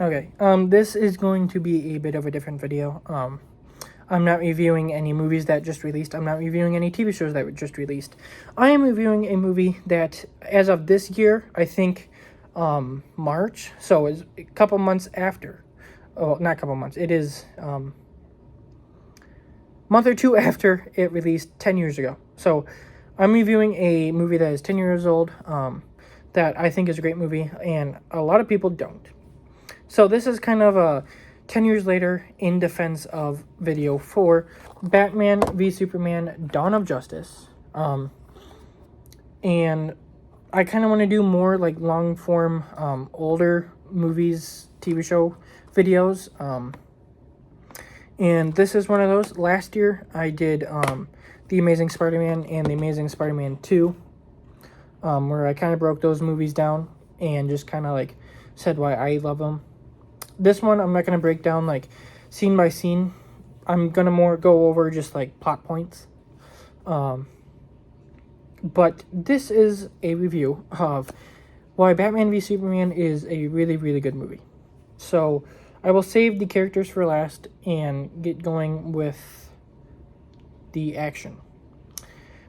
Okay, this is going to be a bit of a different video. I'm not reviewing any movies that just released. I'm not reviewing any TV shows that were just released. I am reviewing a movie that, as of this year, I think, March, so it's a couple months after. Oh, not a couple months. It is, month or two after it released 10 years ago. So I'm reviewing a movie that is 10 years old, that I think is a great movie, and a lot of people don't. So this is kind of a 10 years later in defense of video for Batman v Superman Dawn of Justice. And I kind of want to do more like long form, older movies, TV show videos. And this is one of those. Last year I did The Amazing Spider-Man and The Amazing Spider-Man 2, where I kind of broke those movies down and just kind of like said why I love them. This one, I'm not going to break down, like, scene by scene. I'm going to more go over just, like, plot points. But this is a review of why Batman v Superman is a really, really good movie. So, I will save the characters for last and get going with the action.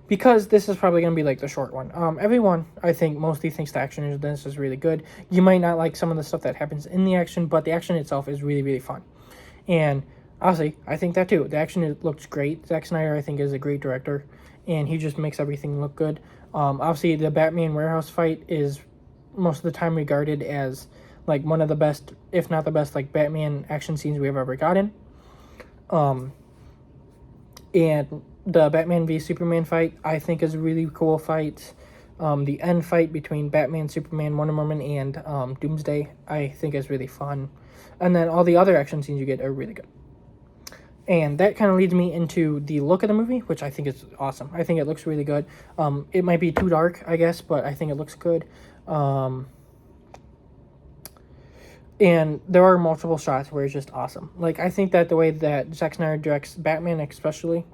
Because this is probably going to be, like, the short one. Everyone, I think, mostly thinks the action in this is really good. You might not like some of the stuff that happens in the action, but the action itself is really, really fun. And, honestly, I think that, too. The action looks great. Zack Snyder, I think, is a great director. And he just makes everything look good. Obviously, the Batman warehouse fight is most of the time regarded as, like, one of the best, if not the best, like, Batman action scenes we've ever gotten. And the Batman v Superman fight, I think, is a really cool fight. The end fight between Batman, Superman, Wonder Woman, and Doomsday, I think, is really fun. And then all the other action scenes you get are really good. And that kind of leads me into the look of the movie, which I think is awesome. I think it looks really good. It might be too dark, I guess, but I think it looks good. And there are multiple shots where it's just awesome. Like, I think that the way that Zack Snyder directs Batman especially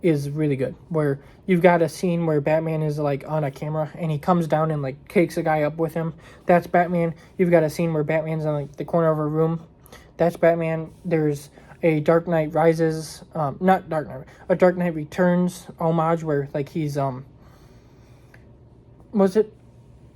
is really good, where you've got a scene where Batman is like on a camera and he comes down and like takes a guy up with him. That's Batman. You've got a scene where Batman's on like the corner of a room. That's Batman. There's a Dark Knight Rises, not Dark Knight, a Dark Knight Returns homage where like he's was it,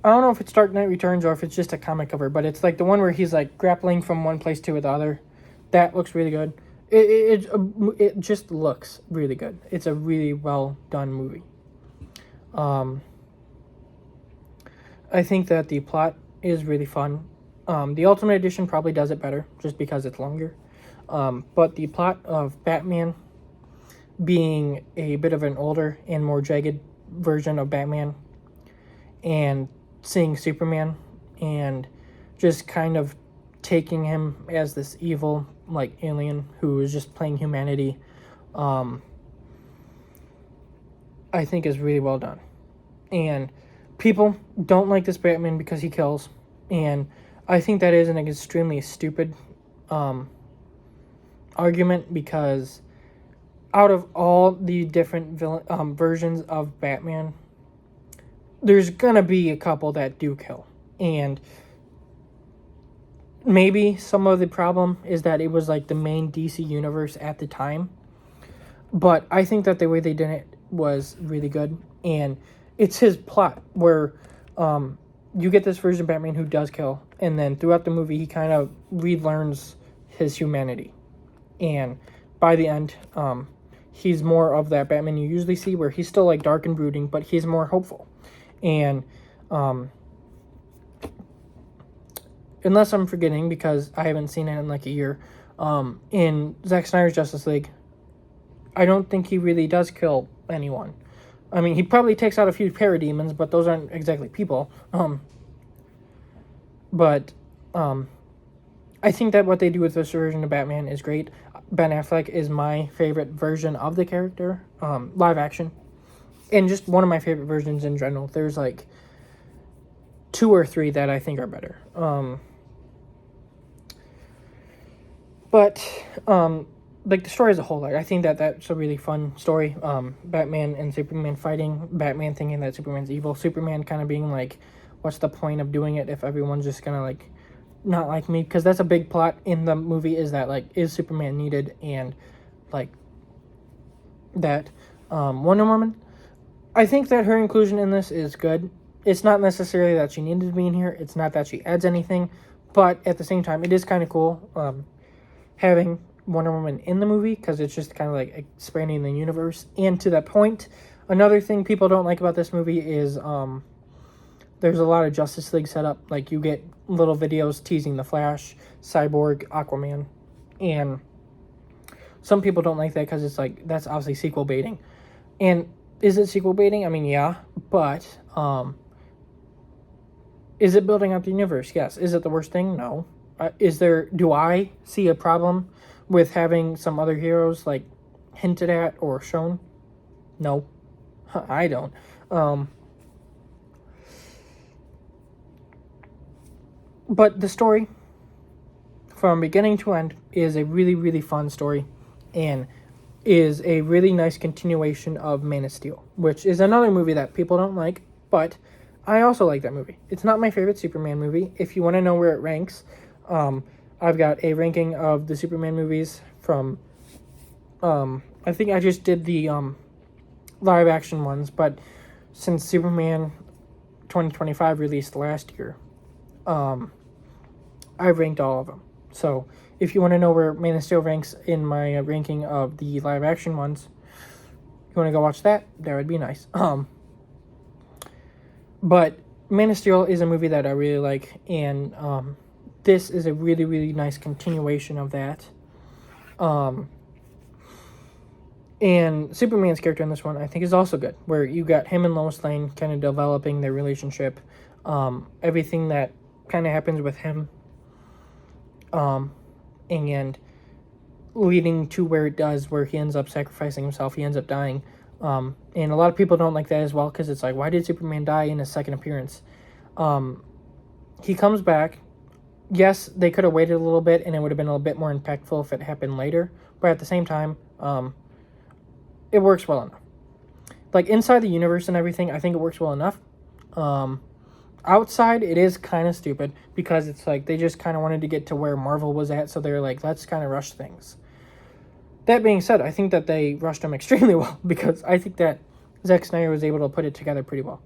I don't know if it's Dark Knight Returns or if it's just a comic cover, but it's like the one where he's like grappling from one place to the other. That looks really good. It just looks really good. It's a really well done movie. I think that the plot is really fun. The Ultimate Edition probably does it better just because it's longer. But the plot of Batman being a bit of an older and more jagged version of Batman, and seeing Superman and just kind of taking him as this evil like alien who is just playing humanity, I think is really well done. And people don't like this Batman because he kills, and I think that is an extremely stupid argument, because out of all the different versions of Batman, there's gonna be a couple that do kill. And maybe some of the problem is that it was like the main DC universe at the time. But I think that the way they did it was really good. And it's his plot where you get this version of Batman who does kill. And then throughout the movie, he kind of relearns his humanity. And by the end, he's more of that Batman you usually see, where he's still like dark and brooding, but he's more hopeful. And unless I'm forgetting, because I haven't seen it in like a year, in Zack Snyder's Justice League, I don't think he really does kill anyone. I mean, he probably takes out a few parademons, but those aren't exactly people. But I think that what they do with this version of Batman is great. Ben Affleck is my favorite version of the character, live action. And just one of my favorite versions in general. There's like 2 or 3 that I think are better. But like the story as a whole, like I think that that's a really fun story. Batman and Superman fighting. Batman thinking that Superman's evil. Superman kind of being like, what's the point of doing it if everyone's just gonna like not like me, because that's a big plot in the movie, is that, like, is Superman needed, and, like, that Wonder Woman, I think that her inclusion in this is good. It's not necessarily that she needed to be in here. It's not that she adds anything. But at the same time, it is kind of cool having Wonder Woman in the movie, because it's just kind of like expanding the universe. And to that point, another thing people don't like about this movie is there's a lot of Justice League set up. Like, you get little videos teasing the Flash, Cyborg, Aquaman. And some people don't like that because it's like, that's obviously sequel baiting. And is it sequel baiting? I mean, yeah. But is it building up the universe? Yes. Is it the worst thing? No. Do I see a problem with having some other heroes, like, hinted at or shown? No. I don't. But the story, from beginning to end, is a really, really fun story, and is a really nice continuation of Man of Steel, which is another movie that people don't like, but I also like that movie. It's not my favorite Superman movie. If you want to know where it ranks, I've got a ranking of the Superman movies from, I think I just did the live action ones, but since Superman 2025 released last year, I ranked all of them. So if you want to know where Man of Steel ranks in my ranking of the live action ones, you want to go watch that? That would be nice. But Man of Steel is a movie that I really like, and this is a really, really nice continuation of that. And Superman's character in this one, I think, is also good, where you got him and Lois Lane kind of developing their relationship, everything that kind of happens with him, and leading to where it does, where he ends up sacrificing himself, he ends up dying. And a lot of people don't like that as well, because it's like, why did Superman die in his second appearance? He comes back. Yes, they could have waited a little bit, and it would have been a little bit more impactful if it happened later, but at the same time, it works well enough. Like, inside the universe and everything, I think it works well enough. Outside, it is kind of stupid, because it's like they just kind of wanted to get to where Marvel was at, so they're like, let's kind of rush things. That being said, I think that they rushed them extremely well, because I think that Zack Snyder was able to put it together pretty well.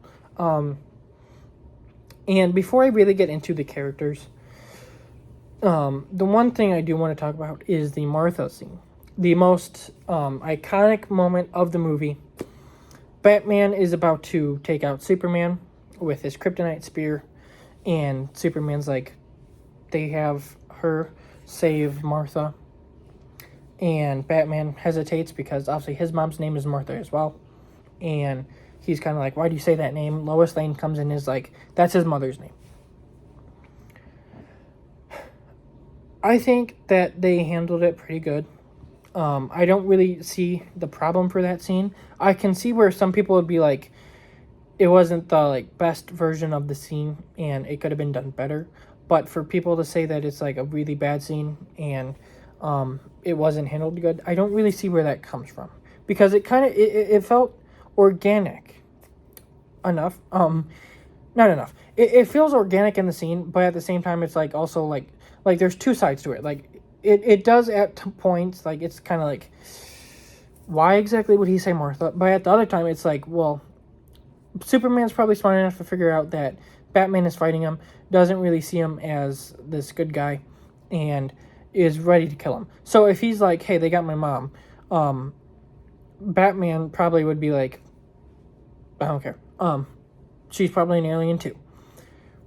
And before I really get into the characters, the one thing I do want to talk about is the Martha scene. The most iconic moment of the movie. Batman is about to take out Superman with his kryptonite spear, and Superman's like, they have her save Martha, and Batman hesitates because obviously his mom's name is Martha as well, and he's kind of like, why do you say that name? Lois Lane comes in and is like, that's his mother's name. I think that they handled it pretty good. I don't really see the problem for that scene. I can see where some people would be like, it wasn't the like best version of the scene and it could have been done better. But for people to say that it's like a really bad scene and it wasn't handled good, I don't really see where that comes from, because it kind of it felt organic enough. Not enough. It feels organic in the scene, but at the same time, it's like also like there's two sides to it. Like it does at points, like it's kind of like, why exactly would he say Martha? But at the other time, it's like, well, Superman's probably smart enough to figure out that Batman is fighting him, doesn't really see him as this good guy, and is ready to kill him. So if he's like, hey, they got my mom, Batman probably would be like, I don't care. She's probably an alien too.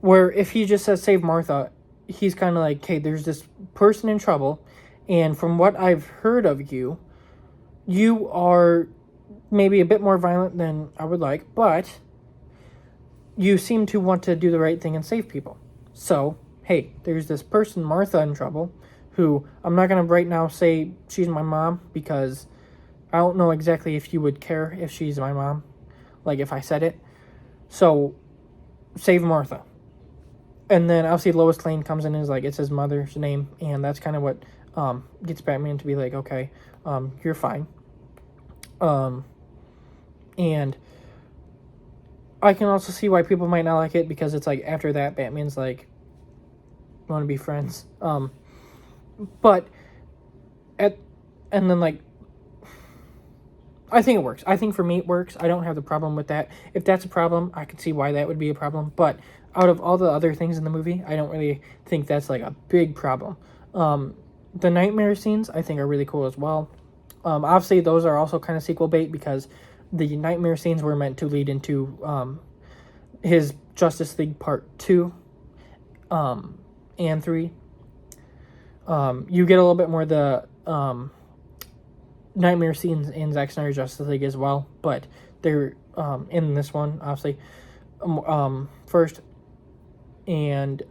Where if he just says save Martha, he's kind of like, hey, there's this person in trouble, and from what I've heard of you, you are maybe a bit more violent than I would like, but you seem to want to do the right thing and save people. So, hey, there's this person, Martha, in trouble, who I'm not going to right now say she's my mom, because I don't know exactly if you would care if she's my mom, like if I said it. So, save Martha. And then obviously Lois Lane comes in and is like, it's his mother's name, and that's kind of what gets Batman to be like, okay, you're fine. And I can also see why people might not like it, because it's like after that, Batman's like, want to be friends. But at and then like I think it works. I think for me it works. I don't have the problem with that. If that's a problem, I could see why that would be a problem. But out of all the other things in the movie, I don't really think that's like a big problem. The nightmare scenes I think are really cool as well. Obviously, those are also kind of sequel bait because the nightmare scenes were meant to lead into his Justice League Part 2 and 3. You get a little bit more of the nightmare scenes in Zack Snyder's Justice League as well, but they're in this one, obviously, first. And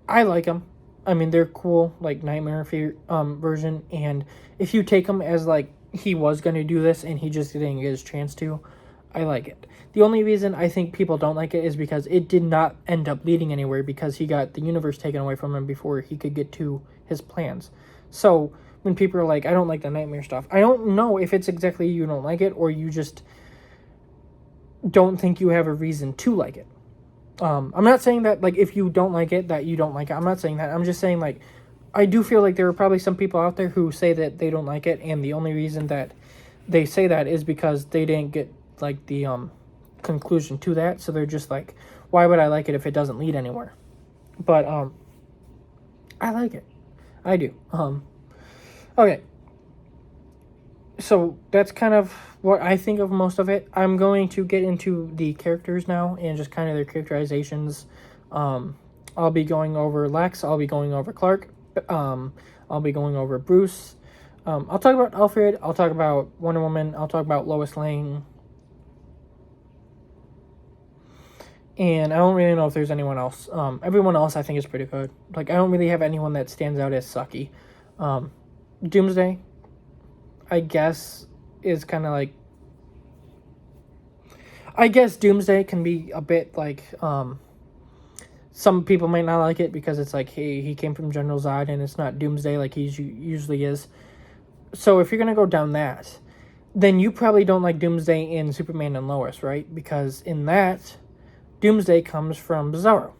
I like them. I mean, they're cool, like Nightmare version. And if you take them as like he was going to do this and he just didn't get his chance to, I like it. The only reason I think people don't like it is because it did not end up leading anywhere because he got the universe taken away from him before he could get to his plans. So when people are like, I don't like the nightmare stuff, I don't know if it's exactly you don't like it or you just don't think you have a reason to like it. I'm not saying that, like, if you don't like it, that you don't like it. I'm not saying that. I'm just saying, like, I do feel like there are probably some people out there who say that they don't like it, and the only reason that they say that is because they didn't get, like, the conclusion to that. So they're just like, why would I like it if it doesn't lead anywhere? But I like it. I do. Okay. So that's kind of what I think of most of it. I'm going to get into the characters now and just kind of their characterizations. I'll be going over Lex. I'll be going over Clark. I'll be going over Bruce. I'll talk about Alfred. I'll talk about Wonder Woman. I'll talk about Lois Lane. And I don't really know if there's anyone else. Everyone else I think is pretty good. Like, I don't really have anyone that stands out as sucky. Doomsday, I guess, is kind of like... I guess Doomsday can be a bit like... some people might not like it because it's like, hey, he came from General Zod and it's not Doomsday like he usually is. So if you're going to go down that, then you probably don't like Doomsday in Superman and Lois, right? Because in that, Doomsday comes from Bizarro.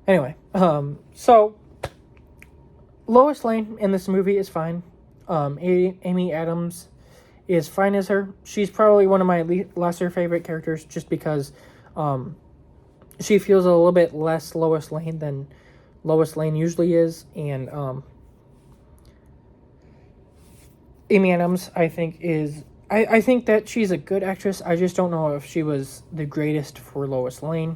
Anyway, so Lois Lane in this movie is fine. Amy Adams is fine as her. She's probably one of my lesser favorite characters just because she feels a little bit less Lois Lane than Lois Lane usually is. And Amy Adams, I think, is... I think that she's a good actress. I just don't know if she was the greatest for Lois Lane.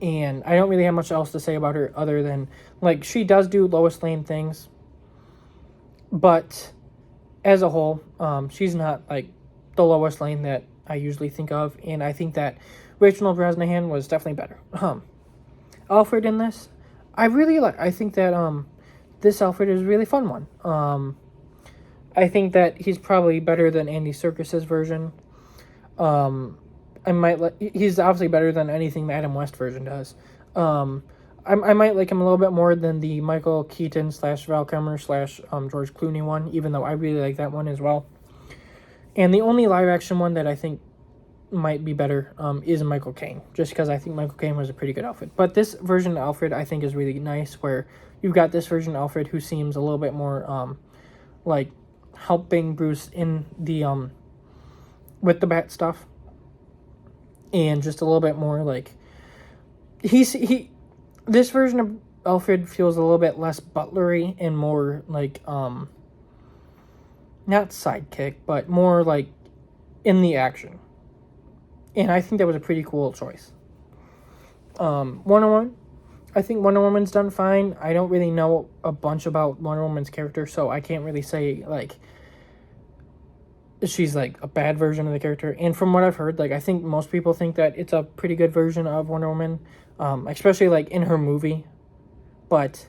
And I don't really have much else to say about her other than, like, she does do Lois Lane things. But as a whole, she's not, like, the Lois Lane that I usually think of. And I think that Rachel Brosnahan was definitely better. Alfred in this, I really like. I think that this Alfred is a really fun one. I think that he's probably better than Andy Serkis's version. He's obviously better than anything the Adam West version does. I might like him a little bit more than the Michael Keaton / Val Kilmer / George Clooney one, even though I really like that one as well. And the only live action one that I think might be better is Michael Caine, just because I think Michael Caine was a pretty good Alfred. But this version of Alfred I think is really nice, where you've got this version of Alfred who seems a little bit more like helping Bruce in the with the bat stuff, and just a little bit more like this version of Alfred feels a little bit less butlery and more like not sidekick, but more like in the action. And I think that was a pretty cool choice. Wonder Woman, I think Wonder Woman's done fine. I don't really know a bunch about Wonder Woman's character, so I can't really say, like, she's, like, a bad version of the character. And from what I've heard, like, I think most people think that it's a pretty good version of Wonder Woman, especially, like, in her movie. But,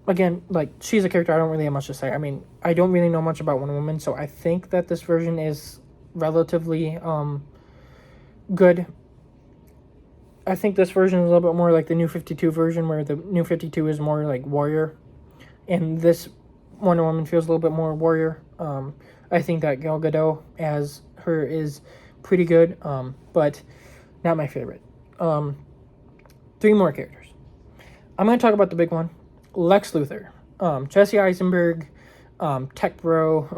again, like, she's a character I don't really have much to say. I mean, I don't really know much about Wonder Woman, so I think that this version is relatively, good. I think this version is a little bit more like the New 52 version, where the New 52 is more like warrior, and this Wonder Woman feels a little bit more warrior. I think that Gal Gadot as her is pretty good, but not my favorite. Three more characters. I'm going to talk about the big one, Lex Luthor. Jesse Eisenberg, tech bro,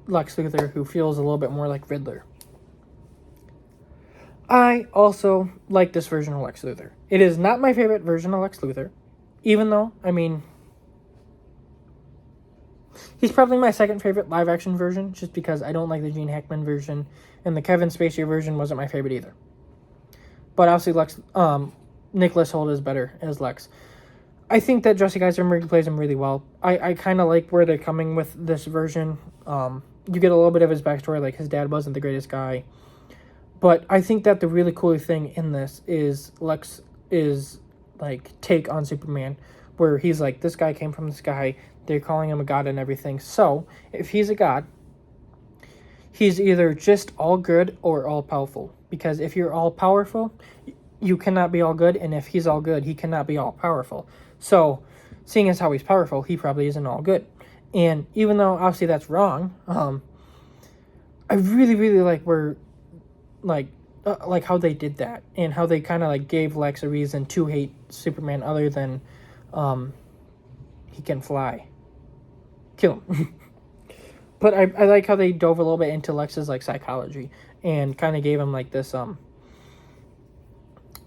Lex Luthor, who feels a little bit more like Riddler. I also like this version of Lex Luthor. It is not my favorite version of Lex Luthor, even though, I mean, he's probably my second favorite live-action version, just because I don't like the Gene Hackman version, and the Kevin Spacey version wasn't my favorite either. But obviously, Nicholas Hoult is better as Lex. I think that Jesse Eisenberg plays him really well. I kind of like where they're coming with this version. You get a little bit of his backstory, like his dad wasn't the greatest guy. But I think that the really cool thing in this is Lex is, like, take on Superman, where he's like, this guy came from the sky, they're calling him a god and everything. So, if he's a god, he's either just all good or all powerful. Because if you're all powerful, you cannot be all good, and if he's all good, he cannot be all powerful. So, seeing as how he's powerful, he probably isn't all good. And even though, obviously, that's wrong, I really, really like where, like how they did that, and how they kind of, like, gave Lex a reason to hate Superman other than, he can fly. Kill him. But I like how they dove a little bit into Lex's, like, psychology, and kind of gave him, like, this,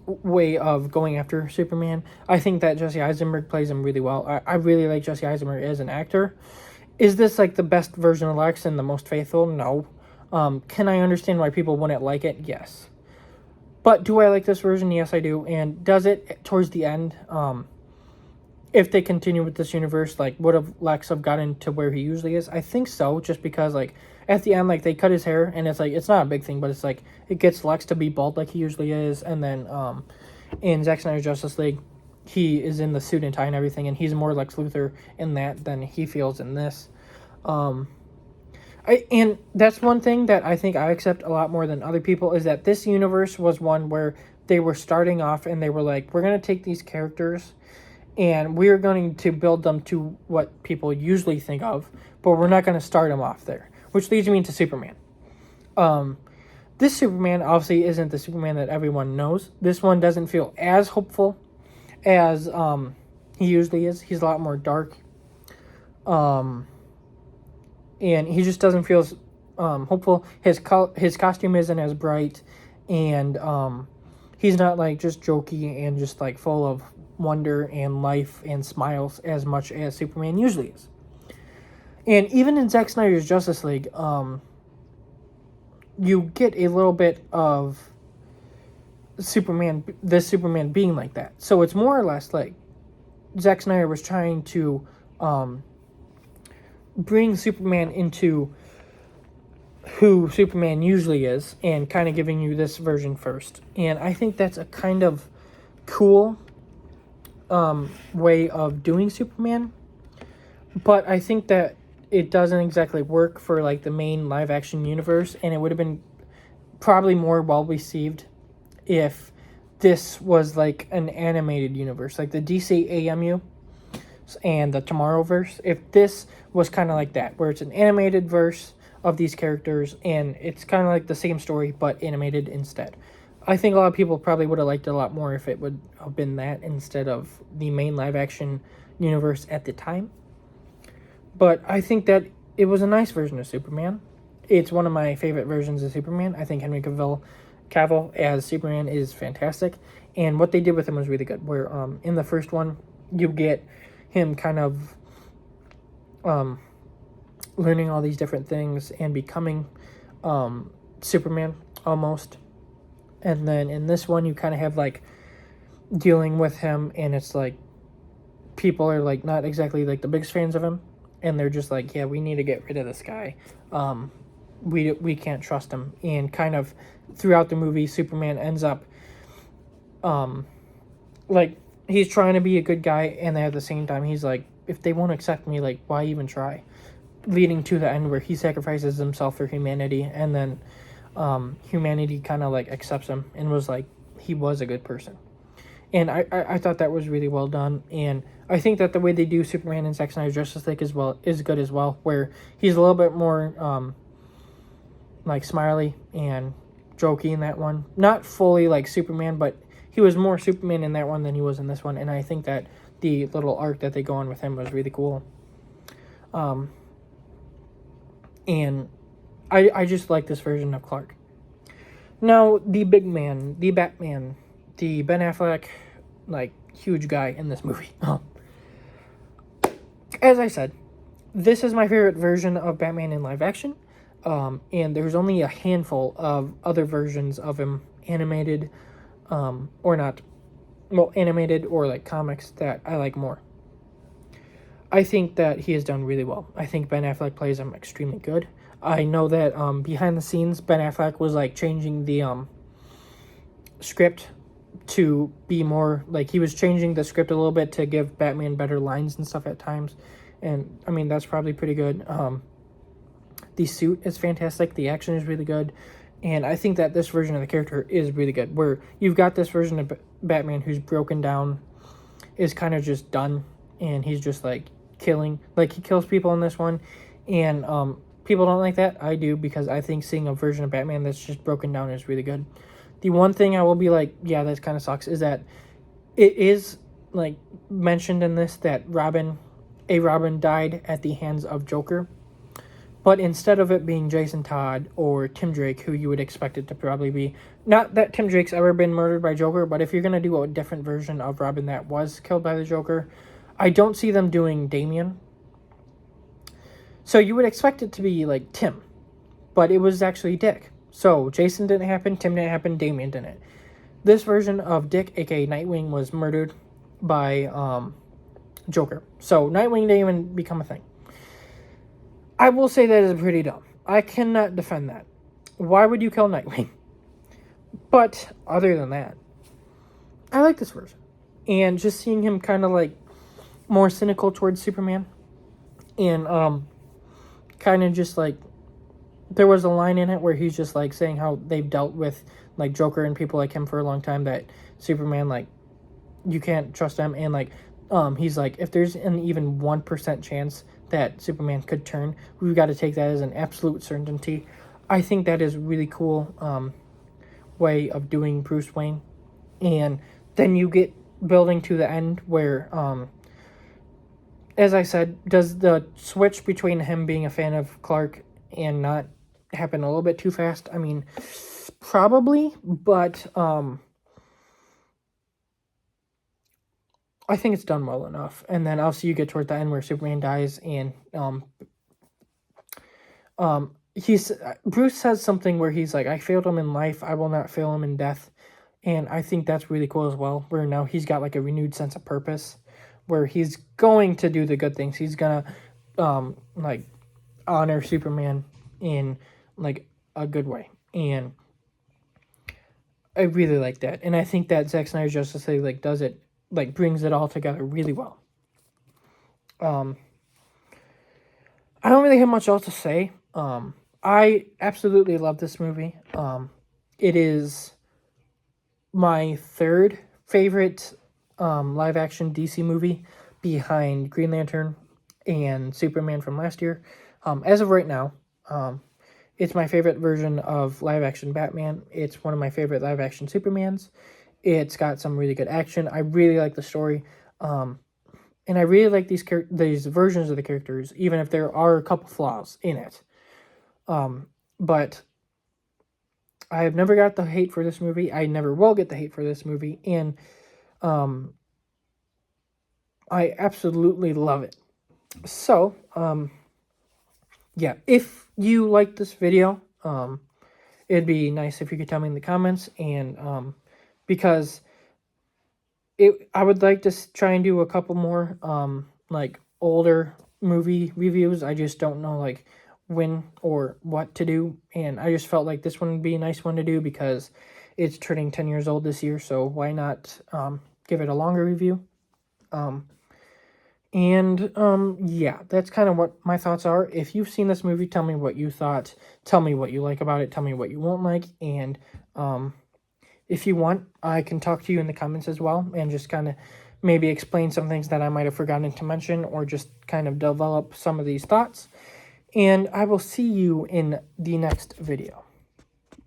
way of going after Superman. I think that Jesse Eisenberg plays him really well. I really like Jesse Eisenberg as an actor. Is this, like, the best version of Lex and the most faithful? No. Can I understand why people wouldn't like it? Yes. But do I like this version? Yes, I do. And does it towards the end? If they continue with this universe, like, would have Lex have gotten to where he usually is? I think so, just because, like, at the end, like, they cut his hair, and it's, like, it's not a big thing, but it's, like, it gets Lex to be bald like he usually is, and then, in Zack Snyder's Justice League, he is in the suit and tie and everything, and he's more Lex Luthor in that than he feels in this. And that's one thing that I think I accept a lot more than other people, is that this universe was one where they were starting off, and they were like, we're going to take these characters, and we're going to build them to what people usually think of, but we're not going to start them off there. Which leads me into Superman. This Superman obviously isn't the Superman that everyone knows. This one doesn't feel as hopeful as he usually is. He's a lot more dark. And he just doesn't feel hopeful. His costume isn't as bright. And he's not, like, just jokey and just, like, full of wonder and life and smiles as much as Superman usually is. And even in Zack Snyder's Justice League, you get a little bit of this Superman being like that. So it's more or less like Zack Snyder was trying to bring Superman into who Superman usually is, and kind of giving you this version first. And I think that's a kind of cool way of doing Superman. But I think that it doesn't exactly work for, like, the main live action universe, and it would have been probably more well received if this was, like, an animated universe, like the DC AMU and the Tomorrowverse. If this was kind of like that, where it's an animated verse of these characters, and it's kind of like the same story but animated instead. I think a lot of people probably would have liked it a lot more if it would have been that instead of the main live action universe at the time. But I think that it was a nice version of Superman. It's one of my favorite versions of Superman. I think Henry Cavill as Superman is fantastic. And what they did with him was really good. Where in the first one, you get him kind of learning all these different things and becoming Superman almost. And then in this one, you kind of have, like, dealing with him, and it's like people are, like, not exactly, like, the biggest fans of him. And they're just like, yeah, we need to get rid of this guy. We can't trust him. And kind of throughout the movie, Superman ends up, like, he's trying to be a good guy, and at the same time, he's like, if they won't accept me, like, why even try? Leading to the end where he sacrifices himself for humanity, and then humanity kind of, like, accepts him and was like, he was a good person. And I thought that was really well done. And I think that the way they do Superman in Zack Snyder's Justice League is good as well, where he's a little bit more like smiley and jokey in that one. Not fully like Superman, but he was more Superman in that one than he was in this one. And I think that the little arc that they go on with him was really cool. And I just like this version of Clark. Now, the big man, the Batman, the Ben Affleck, like, huge guy in this movie. As I said, this is my favorite version of Batman in live action. And there's only a handful of other versions of him, animated, or not, well, animated or like comics, that I like more. I think that he has done really well. I think Ben Affleck plays him extremely good. I know that behind the scenes, Ben Affleck was like changing the script to be more like, he was changing the script a little bit to give Batman better lines and stuff at times. And I mean, that's probably pretty good. The suit is fantastic. The action is really good. And I think that this version of the character is really good, where you've got this version of Batman who's broken down, is kind of just done, and he's just like killing, like he kills people in this one. And people don't like that. I do, because I think seeing a version of Batman that's just broken down is really good. The one thing I will be like, yeah, that kind of sucks, is that it is like mentioned in this that Robin died at the hands of Joker. But instead of it being Jason Todd or Tim Drake, who you would expect it to probably be, not that Tim Drake's ever been murdered by Joker, but if you're going to do a different version of Robin that was killed by the Joker, I don't see them doing Damian. So you would expect it to be like Tim, but it was actually Dick. So Jason didn't happen, Tim didn't happen, Damian didn't. This version of Dick, aka Nightwing, was murdered by Joker. So Nightwing didn't even become a thing. I will say that is pretty dumb. I cannot defend that. Why would you kill Nightwing? But other than that, I like this version. And just seeing him kind of like more cynical towards Superman. And kind of just like, there was a line in it where he's just like saying how they've dealt with like Joker and people like him for a long time, that Superman, like, you can't trust him. And like, he's like, if there's an even 1% chance that Superman could turn, we've got to take that as an absolute certainty. I think that is really cool way of doing Bruce Wayne. And then you get building to the end where, as I said, does the switch between him being a fan of Clark and not happen a little bit too fast? I mean, probably, but I think it's done well enough. And then also you get towards the end where Superman dies, and Bruce says something where he's like, I failed him in life, I will not fail him in death. And I think that's really cool as well, where now he's got like a renewed sense of purpose, where he's going to do the good things. He's gonna like honor Superman in like a good way. And I really like that. And I think that Zack Snyder's Justice League like does it, like brings it all together really well. I don't really have much else to say. I absolutely love this movie. It is my third favorite live action DC movie, behind Green Lantern and Superman from last year. As of right now, it's my favorite version of live action Batman. It's one of my favorite live action Supermans. It's got some really good action. I really like the story. And I really like these versions of the characters, even if there are a couple flaws in it. But I have never got the hate for this movie. I never will get the hate for this movie. And I absolutely love it. So, yeah, if you like this video, it'd be nice if you could tell me in the comments. And because I would like to try and do a couple more like older movie reviews. I just don't know like when or what to do, and I just felt like this one would be a nice one to do because it's turning 10 years old this year, so why not give it a longer review. Yeah, that's kind of what my thoughts are. If you've seen this movie, tell me what you thought, tell me what you like about it, tell me what you won't like, and if you want, I can talk to you in the comments as well, and just kind of maybe explain some things that I might have forgotten to mention, or just kind of develop some of these thoughts. And I will see you in the next video.